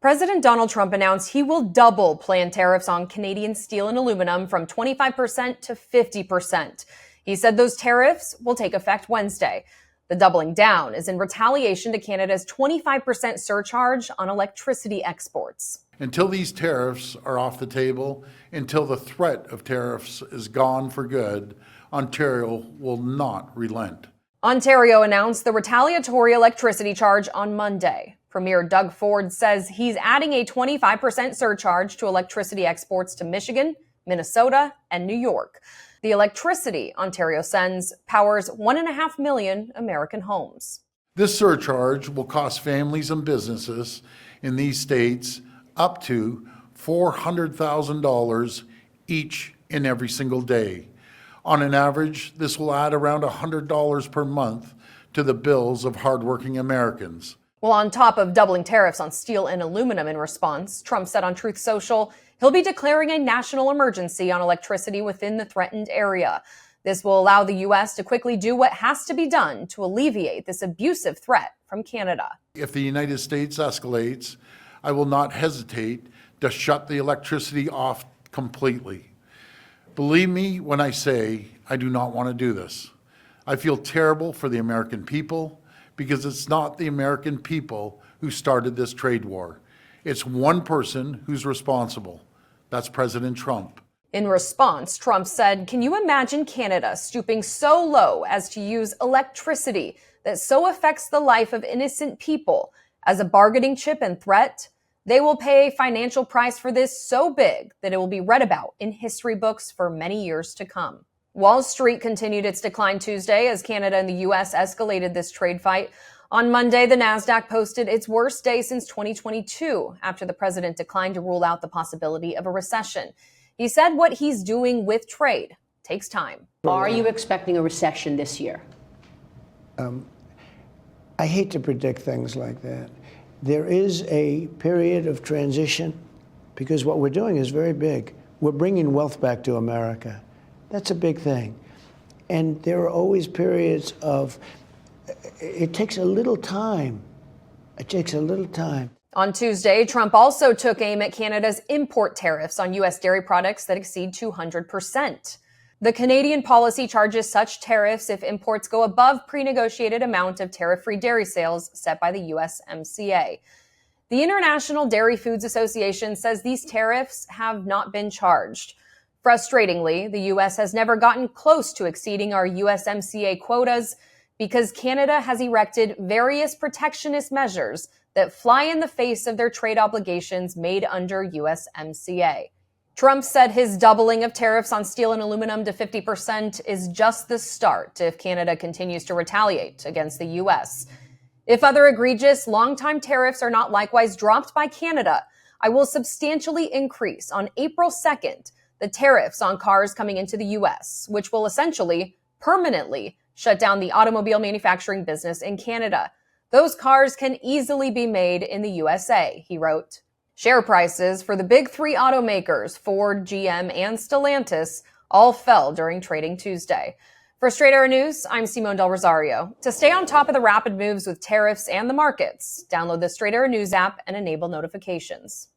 President Donald Trump announced he will double planned tariffs on Canadian steel and aluminum from 25% to 50%. He said those tariffs will take effect Wednesday. The doubling down is in retaliation to Canada's 25% surcharge on electricity exports. Until these tariffs are off the table, until the threat of tariffs is gone for good, Ontario will not relent. Ontario announced the retaliatory electricity charge on Monday. Premier Doug Ford says he's adding a 25% surcharge to electricity exports to Michigan, Minnesota, and New York. The electricity Ontario sends powers 1.5 million American homes. This surcharge will cost families and businesses in these states up to $400,000 each and every single day. On an average, this will add around $100 per month to the bills of hardworking Americans. Well, on top of doubling tariffs on steel and aluminum in response, Trump said on Truth Social he'll be declaring a national emergency on electricity within the threatened area. This will allow the U.S. to quickly do what has to be done to alleviate this abusive threat from Canada. If the United States escalates, I will not hesitate to shut the electricity off completely. Believe me when I say I do not want to do this. I feel terrible for the American people because it's not the American people who started this trade war. It's one person who's responsible. That's President Trump. In response, Trump said, "Can you imagine Canada stooping so low as to use electricity that so affects the life of innocent people as a bargaining chip and threat? They will pay a financial price for this so big that it will be read about in history books for many years to come." Wall Street continued its decline Tuesday as Canada and the U.S. escalated this trade fight. On Monday, the Nasdaq posted its worst day since 2022 after the president declined to rule out the possibility of a recession. He said what he's doing with trade takes time. Are you expecting a recession this year? I hate to predict things like that. There is a period of transition because what we're doing is very big. We're bringing wealth back to America. That's a big thing. And there are always periods of, it takes a little time. It takes a little time. On Tuesday, Trump also took aim at Canada's import tariffs on U.S. dairy products that exceed 200%. The Canadian policy charges such tariffs if imports go above pre-negotiated amount of tariff-free dairy sales set by the USMCA. The International Dairy Foods Association says these tariffs have not been charged. Frustratingly, the U.S. has never gotten close to exceeding our USMCA quotas because Canada has erected various protectionist measures that fly in the face of their trade obligations made under USMCA. Trump said his doubling of tariffs on steel and aluminum to 50% is just the start if Canada continues to retaliate against the U.S. If other egregious long-time tariffs are not likewise dropped by Canada, I will substantially increase on April 2nd the tariffs on cars coming into the U.S., which will essentially, permanently, shut down the automobile manufacturing business in Canada. Those cars can easily be made in the USA, he wrote. Share prices for the big three automakers, Ford, GM, and Stellantis, all fell during trading Tuesday. For Straight Arrow News, I'm Simone Del Rosario. To stay on top of the rapid moves with tariffs and the markets, download the Straight Arrow News app and enable notifications.